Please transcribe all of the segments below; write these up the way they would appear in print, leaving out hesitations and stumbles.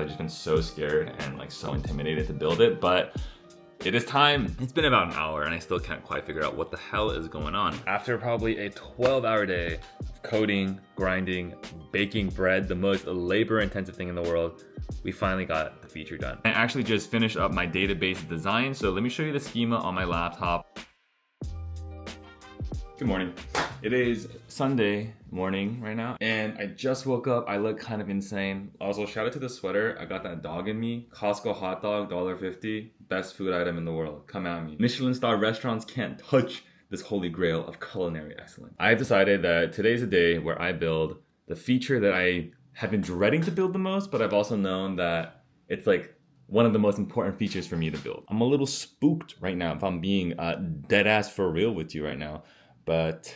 I've just been so scared and like so intimidated to build it, but it is time. It's been about an hour and I still can't quite figure out what the hell is going on. After probably a 12-hour day of coding, grinding, baking bread, the most labor-intensive thing in the world, we finally got the feature done. I actually just finished up my database design, so let me show you the schema on my laptop. Good morning. It is Sunday morning right now, and I just woke up. I look kind of insane. Also, shout out to the sweater. I got that dog in me. Costco hot dog, $1.50. Best food item in the world. Come at me. Michelin star restaurants can't touch this holy grail of culinary excellence. I've decided that today's a day where I build the feature that I have been dreading to build the most, but I've also known that it's like one of the most important features for me to build. I'm a little spooked right now, if I'm being dead ass for real with you right now. But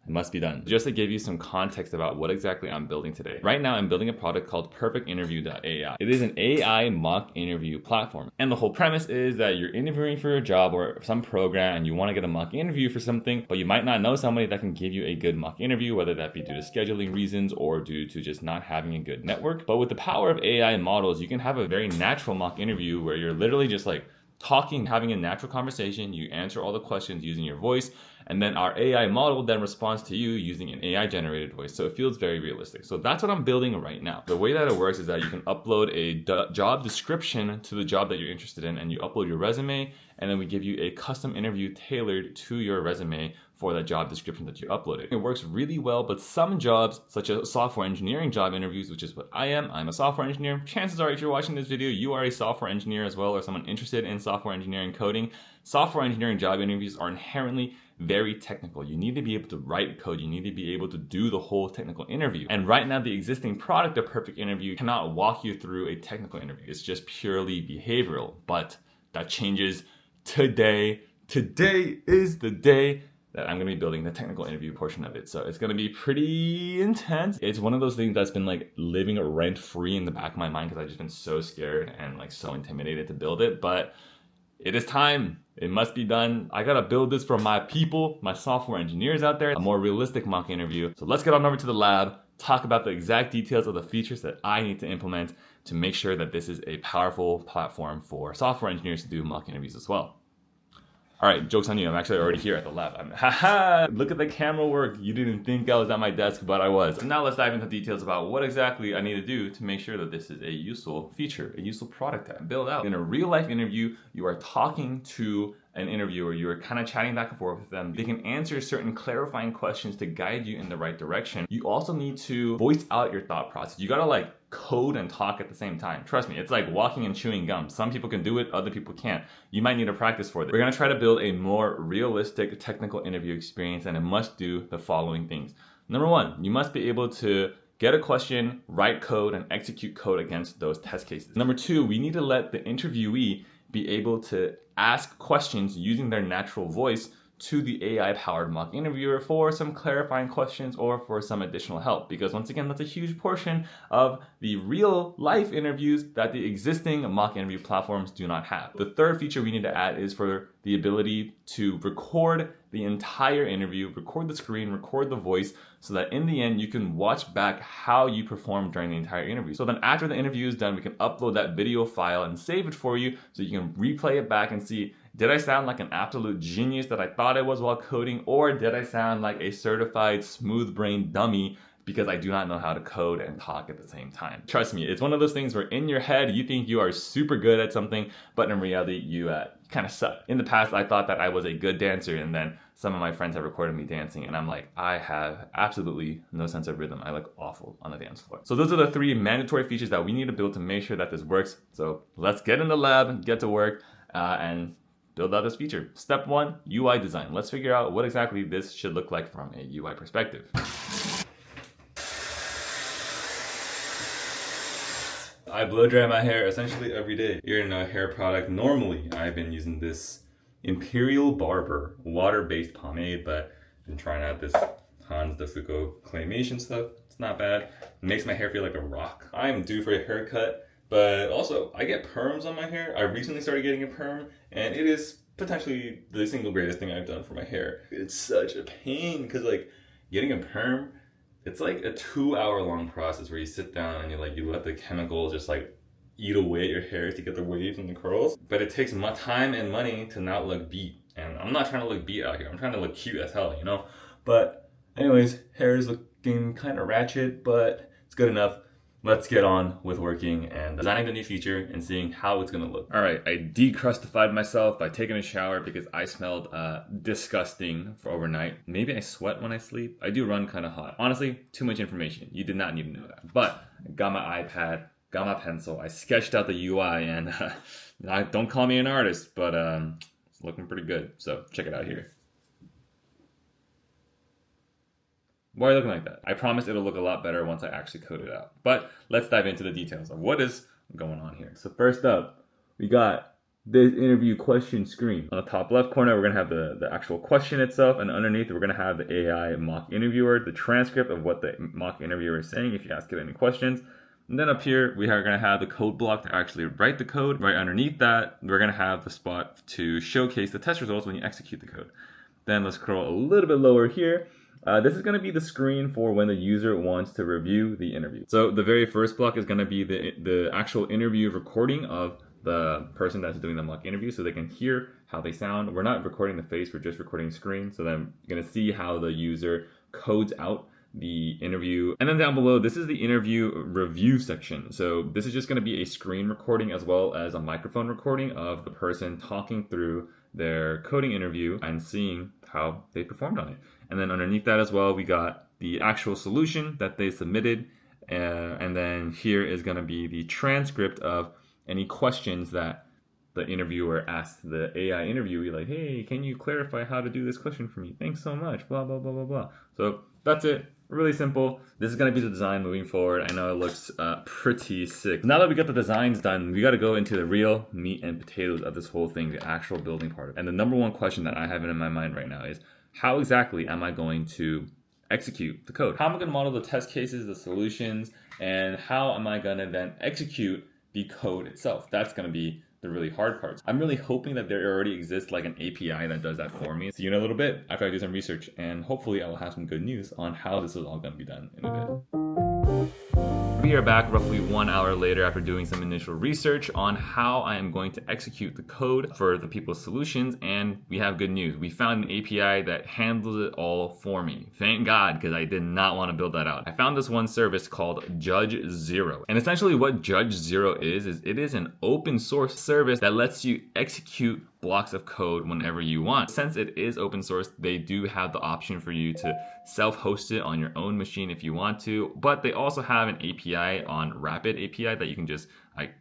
it must be done. Just to give you some context about what exactly I'm building today. Right now, I'm building a product called PerfectInterview.ai. It is an AI mock interview platform. And the whole premise is that you're interviewing for a job or some program and you want to get a mock interview for something, but you might not know somebody that can give you a good mock interview, whether that be due to scheduling reasons or due to just not having a good network. But with the power of AI models, you can have a very natural mock interview where you're literally just like talking, having a natural conversation. You answer all the questions using your voice, and then our AI model then responds to you using an AI generated voice. So it feels very realistic. So that's what I'm building right now. The way that it works is that you can upload a job description to the job that you're interested in, and you upload your resume, and then we give you a custom interview tailored to your resume for that job description that you uploaded. It works really well, but some jobs, such as software engineering job interviews, which is what I am, I'm a software engineer. Chances are if you're watching this video, you are a software engineer as well, or someone interested in software engineering coding. Software engineering job interviews are inherently very technical. You need to be able to write code. You need to be able to do the whole technical interview. And right now, the existing product of Perfect Interview cannot walk you through a technical interview. It's just purely behavioral, but that changes today. Today is the day that I'm gonna be building the technical interview portion of it. So it's gonna be pretty intense. It's one of those things that's been like living rent free in the back of my mind because I've just been so scared and like so intimidated to build it. But it is time. It must be done. I gotta build this for my people, my software engineers out there, a more realistic mock interview. So let's get on over to the lab, talk about the exact details of the features that I need to implement to make sure that this is a powerful platform for software engineers to do mock interviews as well. All right, joke's on you. I'm actually already here at the lab. Haha, look at the camera work. You didn't think I was at my desk, but I was. So now let's dive into details about what exactly I need to do to make sure that this is a useful feature, a useful product that I build out. In a real life interview, you are talking to an interviewer, you're kind of chatting back and forth with them. They can answer certain clarifying questions to guide you in the right direction. You also need to voice out your thought process. You gotta like code and talk at the same time. Trust me, it's like walking and chewing gum. Some people can do it, other people can't. You might need to practice for this. We're gonna try to build a more realistic technical interview experience, and it must do the following things. Number one, you must be able to get a question, write code, and execute code against those test cases. Number two, we need to let the interviewee be able to ask questions using their natural voice to the AI-powered mock interviewer for some clarifying questions or for some additional help. Because once again, that's a huge portion of the real life interviews that the existing mock interview platforms do not have. The third feature we need to add is for the ability to record the entire interview, record the screen, record the voice, so that in the end, you can watch back how you performed during the entire interview. So then after the interview is done, we can upload that video file and save it for you so you can replay it back and see, did I sound like an absolute genius that I thought I was while coding, or did I sound like a certified smooth-brained dummy because I do not know how to code and talk at the same time? Trust me, it's one of those things where in your head, you think you are super good at something, but in reality, you kind of suck. In the past, I thought that I was a good dancer, and then some of my friends have recorded me dancing, and I'm like, I have absolutely no sense of rhythm. I look awful on the dance floor. So those are the three mandatory features that we need to build to make sure that this works. So let's get in the lab and get to work and build out this feature. Step one, UI design. Let's figure out what exactly this should look like from a UI perspective. I blow dry my hair essentially every day. Here in a hair product, normally I've been using this Imperial Barber water-based pomade, but I've been trying out this Hans DeFuco claymation stuff. It's not bad. It makes my hair feel like a rock. I'm due for a haircut, but also I get perms on my hair. I recently started getting a perm, and it is potentially the single greatest thing I've done for my hair. It's such a pain because like getting a perm, it's like a 2-hour long process where you sit down and you let the chemicals just like eat away at your hair to get the waves and the curls. But it takes time and money to not look beat. And I'm not trying to look beat out here. I'm trying to look cute as hell, you know? But anyways, hair is looking kind of ratchet, but it's good enough. Let's get on with working and designing the new feature and seeing how it's gonna look. All right, I decrustified myself by taking a shower because I smelled disgusting for overnight. Maybe I sweat when I sleep. I do run kind of hot. Honestly, too much information. You did not need to know that. But I got my iPad, got my pencil, I sketched out the UI, and don't call me an artist, but it's looking pretty good. So check it out here. Why are you looking like that? I promise it'll look a lot better once I actually code it out. But let's dive into the details of what is going on here. So first up, we got this interview question screen. On the top left corner, we're gonna have the actual question itself, and underneath we're gonna have the AI mock interviewer, the transcript of what the mock interviewer is saying if you ask it any questions. And then up here, we are gonna have the code block to actually write the code. Right underneath that, we're gonna have the spot to showcase the test results when you execute the code. Then let's scroll a little bit lower here. This is going to be the screen for when the user wants to review the interview. So the very first block is going to be the actual interview recording of the person that's doing the mock interview so they can hear how they sound. We're not recording the face, we're just recording the screen. So then you're going to see how the user codes out the interview. And then down below, this is the interview review section. So this is just going to be a screen recording as well as a microphone recording of the person talking through their coding interview and seeing how they performed on it. And then underneath that as well, we got the actual solution that they submitted. And then here is going to be the transcript of any questions that the interviewer asked the AI interviewee, like, hey, can you clarify how to do this question for me? Thanks so much, blah, blah, blah, blah, blah. So that's it. Really simple. This is going to be the design moving forward. I know it looks pretty sick. Now that we got the designs done, we got to go into the real meat and potatoes of this whole thing, the actual building part of it. And the number one question that I have in my mind right now is, how exactly am I going to execute the code? How am I going to model the test cases, the solutions, and how am I going to then execute the code itself? That's going to be the really hard parts. I'm really hoping that there already exists like an API that does that for me. See you in a little bit after I do some research, and hopefully I will have some good news on how this is all going to be done in a bit. We are back roughly 1 hour later after doing some initial research on how I am going to execute the code for the people's solutions, and we have good news. We found an API that handles it all for me. Thank God, because I did not want to build that out. I found this one service called Judge Zero. And essentially what Judge Zero is it is an open source service that lets you execute blocks of code whenever you want. Since it is open source, they do have the option for you to self-host it on your own machine if you want to, but they also have an API on Rapid API that you can just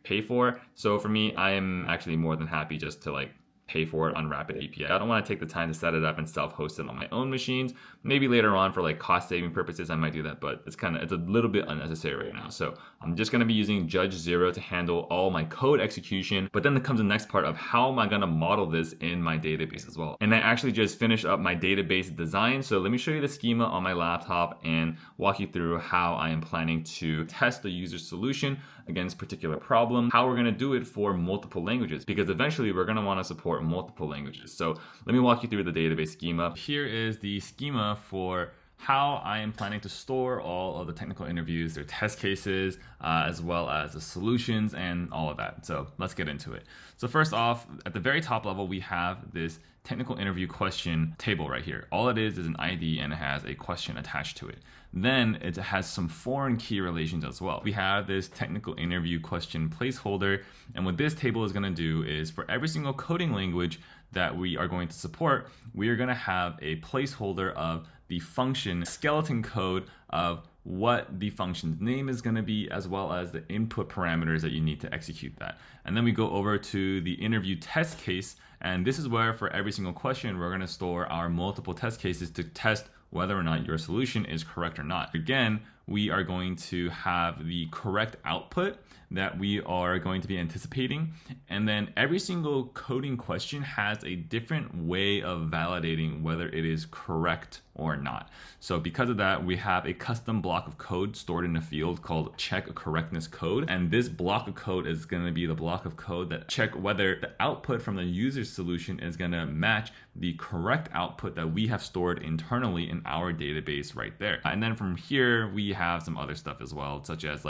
pay for. So for me, I am actually more than happy just to pay for it on Rapid API. I don't want to take the time to set it up and self-host it on my own machines. Maybe later on for cost saving purposes, I might do that, but it's a little bit unnecessary right now. So I'm just going to be using Judge Zero to handle all my code execution. But then comes the next part of how am I going to model this in my database as well. And I actually just finished up my database design. So let me show you the schema on my laptop and walk you through how I am planning to test the user's solution against particular problem, how we're going to do it for multiple languages, because eventually we're going to want to support multiple languages. So let me walk you through the database schema. Here is the schema for how I am planning to store all of the technical interviews, their test cases, as well as the solutions and all of that. So let's get into it. So first off, at the very top level, we have this technical interview question table right here. All it is an ID and it has a question attached to it. Then it has some foreign key relations as well. We have this technical interview question placeholder. And what this table is going to do is for every single coding language that we are going to support, we are going to have a placeholder of the function skeleton code of what the function's name is going to be, as well as the input parameters that you need to execute that. And then we go over to the interview test case. And this is where for every single question, we're going to store our multiple test cases to test whether or not your solution is correct or not. Again, we are going to have the correct output that we are going to be anticipating. And then every single coding question has a different way of validating whether it is correct or not. So because of that, we have a custom block of code stored in a field called check correctness code. And this block of code is going to be the block of code that check whether the output from the user's solution is going to match the correct output that we have stored internally in our database right there. And then from here, we have some other stuff as well, such as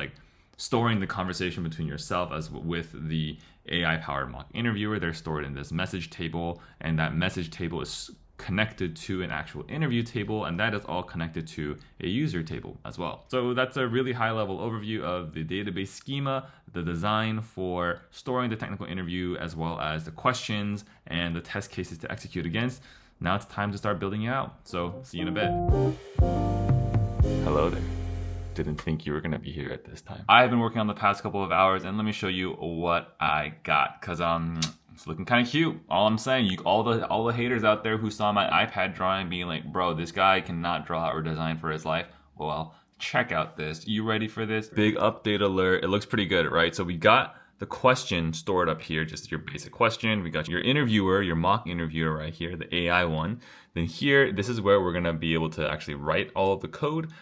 storing the conversation between yourself as with the AI-powered mock interviewer. They're stored in this message table, and that message table is connected to an actual interview table, and that is all connected to a user table as well. So that's a really high level overview of the database schema, the design for storing the technical interview, as well as the questions and the test cases to execute against. Now it's time to start building it out. So see you in a bit. Hello there. Didn't think you were gonna be here at this time. I've been working on the past couple of hours, and let me show you what I got, cause it's looking kind of cute. All I'm saying, all the haters out there who saw my iPad drawing being like, bro, this guy cannot draw or design for his life. Well, check out this. You ready for this? Big update alert. It looks pretty good, right? So we got the question stored up here, just your basic question. We got your interviewer, your mock interviewer right here, the AI one. Then here, this is where we're gonna be able to actually write all of the code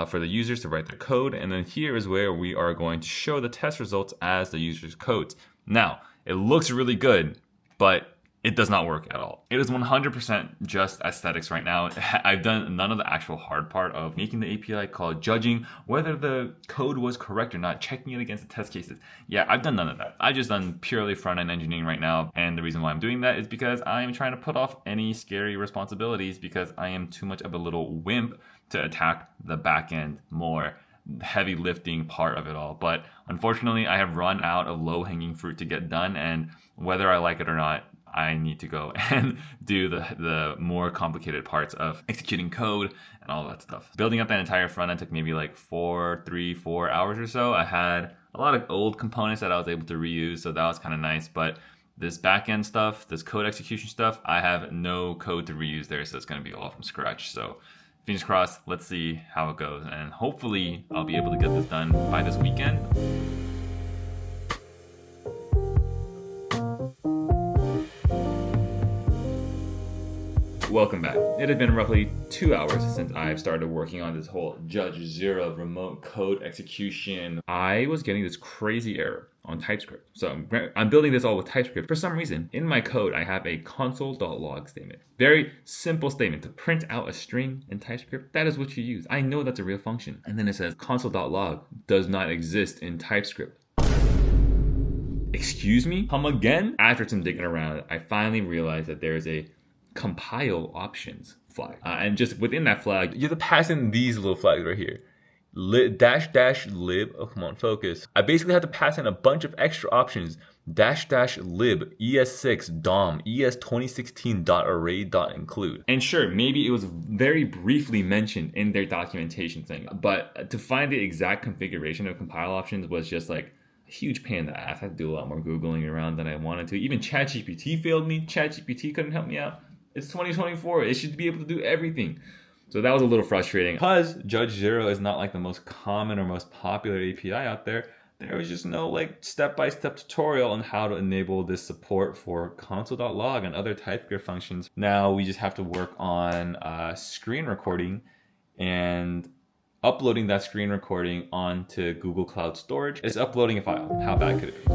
for the users to write their code. And then here is where we are going to show the test results as the user's codes. Now, it looks really good, but it does not work at all. It is 100% just aesthetics right now. I've done none of the actual hard part of making the API call, judging whether the code was correct or not, checking it against the test cases. Yeah, I've done none of that. I've just done purely front-end engineering right now. And the reason why I'm doing that is because I am trying to put off any scary responsibilities, because I am too much of a little wimp to attack the back-end more heavy lifting part of it all. But unfortunately, I have run out of low-hanging fruit to get done, and whether I like it or not, I need to go and do the more complicated parts of executing code and all that stuff. Building up that entire front end took maybe like 4 hours or so. I had a lot of old components that I was able to reuse, so that was kind of nice. But this back-end stuff, this code execution stuff, I have no code to reuse there, so it's going to be all from scratch. So fingers crossed, let's see how it goes, and hopefully I'll be able to get this done by this weekend. Welcome back. It had been roughly 2 hours since I've started working on this whole Judge Zero remote code execution. I was getting this crazy error on TypeScript. So I'm building this all with TypeScript. For some reason, in my code, I have a console.log statement. Very simple statement to print out a string in TypeScript. That is what you use. I know that's a real function. And then it says console.log does not exist in TypeScript. Excuse me? Come again? After some digging around, I finally realized that there is a compile options flag. And just within that flag, you have to pass in these little flags right here. --lib, oh come on, focus. I basically have to pass in a bunch of extra options. --lib, ES6, DOM, ES2016.array.include. And sure, maybe it was very briefly mentioned in their documentation thing, but to find the exact configuration of compile options was just like a huge pain in the ass. I had to do a lot more Googling around than I wanted to. Even ChatGPT failed me. ChatGPT couldn't help me out. It's 2024. It should be able to do everything. So that was a little frustrating. Because Judge Zero is not like the most common or most popular API out there, there was just no like step-by-step tutorial on how to enable this support for console.log and other TypeScript functions. Now we just have to work on screen recording and uploading that screen recording onto Google Cloud Storage. It's uploading a file. How bad could it be?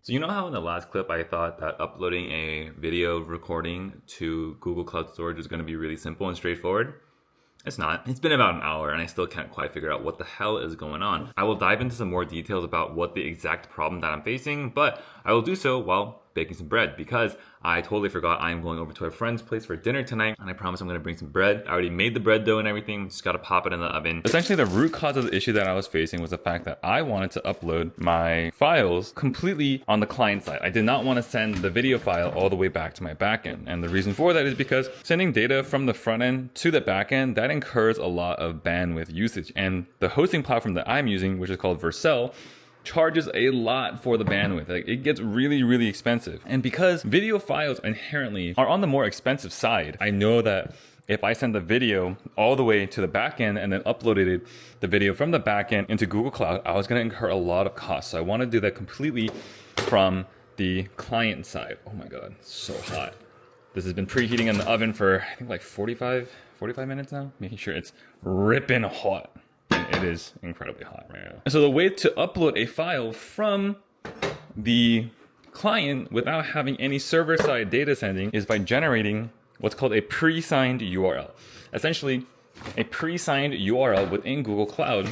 So you know how in the last clip I thought that uploading a video recording to Google Cloud Storage was going to be really simple and straightforward? It's not. It's been about an hour and I still can't quite figure out what the hell is going on. I will dive into some more details about what the exact problem that I'm facing, but I will do so while baking some bread, because I totally forgot I'm going over to a friend's place for dinner tonight, and I promise I'm going to bring some bread. I already made the bread dough and everything, just got to pop it in the oven. Essentially, the root cause of the issue that I was facing was the fact that I wanted to upload my files completely on the client side. I did not want to send the video file all the way back to my backend, and the reason for that is because sending data from the front end to the backend, that incurs a lot of bandwidth usage, and the hosting platform that I'm using, which is called Vercel, charges a lot for the bandwidth. Like, it gets really, really expensive. And because video files inherently are on the more expensive side, I know that if I send the video all the way to the backend and then uploaded the video from the backend into Google Cloud, I was going to incur a lot of costs. So I want to do that completely from the client side. Oh my God, it's so hot. This has been preheating in the oven for, I think, like 45 minutes now, making sure it's ripping hot. It is incredibly hot right now. So the way to upload a file from the client without having any server-side data sending is by generating what's called a pre-signed URL. Essentially, a pre-signed URL within Google Cloud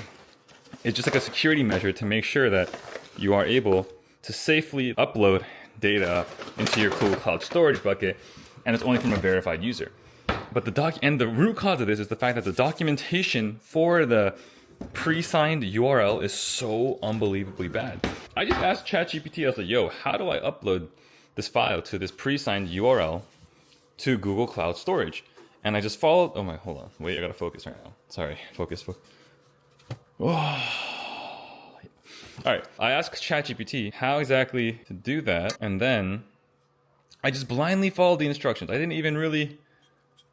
It's just like a security measure to make sure that you are able to safely upload data into your Google Cloud Storage bucket, and it's only from a verified user. But the root cause of this is the fact that the documentation for the pre-signed URL is so unbelievably bad. I just asked ChatGPT, I was like, yo, how do I upload this file to this pre-signed URL to Google Cloud Storage? And I just followed, oh my, hold on, wait, I gotta focus right now. Sorry, focus. Oh. All right, I asked ChatGPT how exactly to do that, and then I just blindly followed the instructions. I didn't even really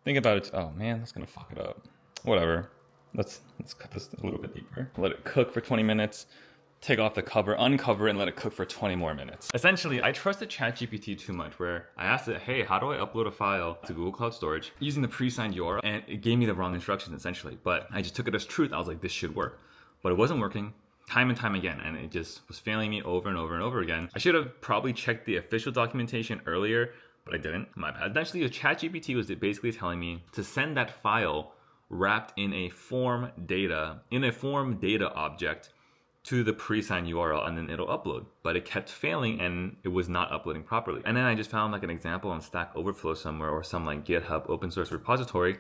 think about it. Oh man, that's gonna fuck it up. Whatever. Let's cut this a little bit deeper. Let it cook for 20 minutes. Take off the cover, uncover it, and let it cook for 20 more minutes. Essentially, I trusted ChatGPT too much where I asked it, hey, how do I upload a file to Google Cloud Storage using the pre-signed URL? And it gave me the wrong instructions, essentially. But I just took it as truth. I was like, this should work. But it wasn't working time and time again. And it just was failing me over and over and over again. I should have probably checked the official documentation earlier, but I didn't. My bad. Essentially, ChatGPT was basically telling me to send that file wrapped in a form data object to the pre-signed URL, and then it'll upload. But it kept failing and it was not uploading properly. And then I just found like an example on Stack Overflow somewhere or some like GitHub open source repository.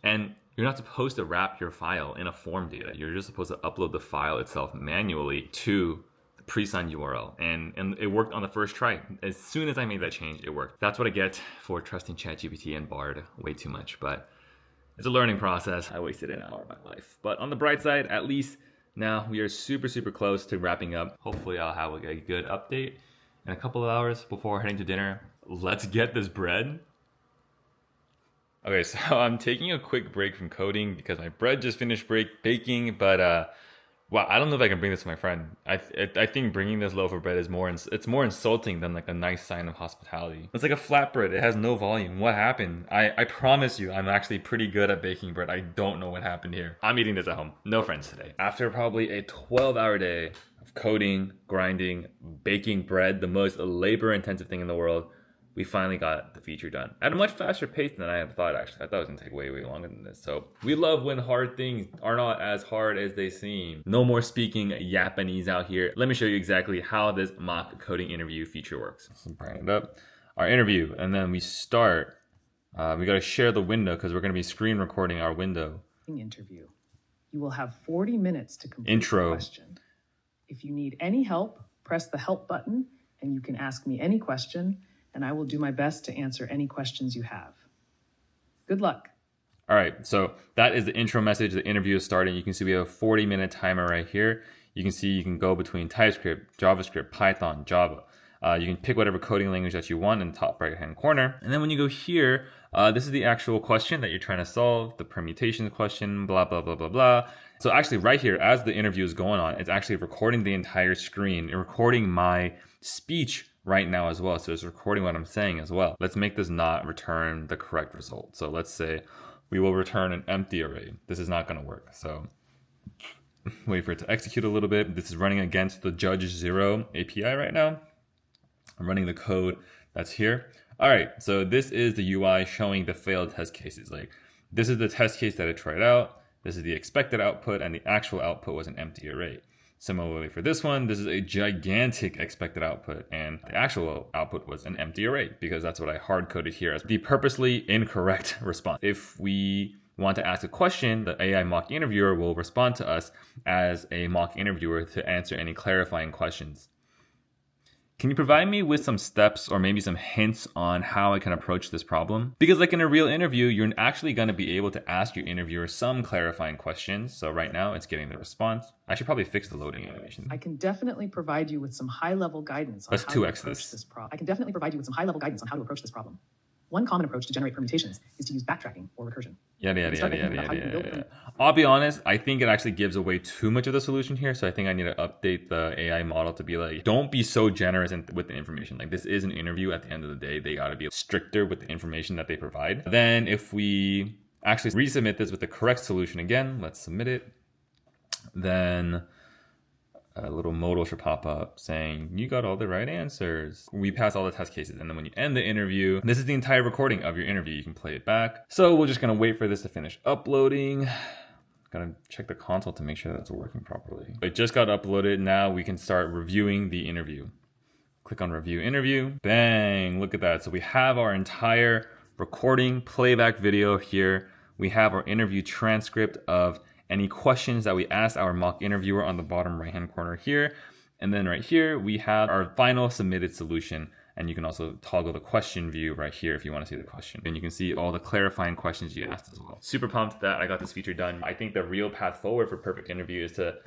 And you're not supposed to wrap your file in a form data. You're just supposed to upload the file itself manually to the pre-signed URL. And it worked on the first try. As soon as I made that change, it worked. That's what I get for trusting ChatGPT and Bard way too much. But it's a learning process. I wasted an hour of my life. But on the bright side, at least now we are super, super close to wrapping up. Hopefully I'll have a good update in a couple of hours before heading to dinner. Let's get this bread. Okay, so I'm taking a quick break from coding because my bread just finished baking, but wow, I don't know if I can bring this to my friend. I think bringing this loaf of bread is it's more insulting than like a nice sign of hospitality. It's like a flatbread. It has no volume. What happened? I promise you, I'm actually pretty good at baking bread. I don't know what happened here. I'm eating this at home. No friends today. After probably a 12-hour day of coding, grinding, baking bread, the most labor-intensive thing in the world, we finally got the feature done at a much faster pace than I had thought, actually. I thought it was going to take way, way longer than this. So we love when hard things are not as hard as they seem. No more speaking Japanese out here. Let me show you exactly how this mock coding interview feature works. So bring it up. Our interview, and then we start. We got to share the window because we're going to be screen recording our window. Interview. You will have 40 minutes to complete Intro. the question. If you need any help, press the help button and you can ask me any question, and I will do my best to answer any questions you have. Good luck. All right, so that is the intro message. The interview is starting. You can see we have a 40-minute timer right here. You can see you can go between TypeScript, JavaScript, Python, Java. You can pick whatever coding language that you want in the top right-hand corner. And then when you go here, this is the actual question that you're trying to solve, the permutation question, blah, blah, blah, blah, blah. So actually right here, as the interview is going on, it's actually recording the entire screen and recording my speech right now as well. So it's recording what I'm saying as well. Let's make this not return the correct result. So let's say we will return an empty array. This is not going to work. So wait for it to execute a little bit. This is running against the Judge 0 API right now. I'm running the code that's here. All right, so this is the UI showing the failed test cases. Like this is the test case that it tried out. This is the expected output, and the actual output was an empty array. Similarly for this one, this is a gigantic expected output, and the actual output was an empty array because that's what I hard-coded here as the purposely incorrect response. If we want to ask a question, the AI mock interviewer will respond to us as a mock interviewer to answer any clarifying questions. Can you provide me with some steps or maybe some hints on how I can approach this problem? Because like in a real interview, you're actually going to be able to ask your interviewer some clarifying questions. So right now it's getting the response. I should probably fix the loading animation. I can definitely provide you with some high-level guidance on Let's how to 2x approach this. this problem. I can definitely provide you with some high-level guidance on how to approach this problem. One common approach to generate permutations is to use backtracking or recursion. Yada. I'll be honest, I think it actually gives away too much of the solution here. So I think I need to update the AI model to be like, don't be so generous with the information. Like this is an interview at the end of the day. They got to be stricter with the information that they provide. Then if we actually resubmit this with the correct solution again, let's submit it. Then a little modal should pop up saying, you got all the right answers. We passed all the test cases. And then when you end the interview, this is the entire recording of your interview. You can play it back. So we're just going to wait for this to finish uploading. Gotta check the console to make sure that's working properly. It just got uploaded. Now we can start reviewing the interview. Click on review interview. Bang, look at that. So we have our entire recording playback video here. We have our interview transcript of any questions that we asked our mock interviewer on the bottom right hand corner here. And then right here, we have our final submitted solution. And you can also toggle the question view right here if you want to see the question. And you can see all the clarifying questions you asked as well. Super pumped that I got this feature done. I think the real path forward for Perfect Interview is to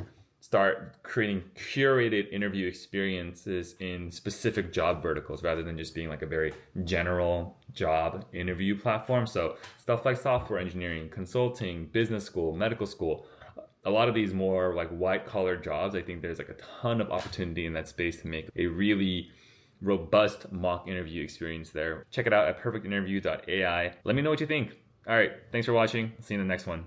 start creating curated interview experiences in specific job verticals rather than just being like a very general job interview platform. So stuff like software engineering, consulting, business school, medical school, a lot of these more like white collar jobs, I think there's like a ton of opportunity in that space to make a really robust mock interview experience there. Check it out at perfectinterview.ai. Let me know what you think. All right, thanks for watching. See you in the next one.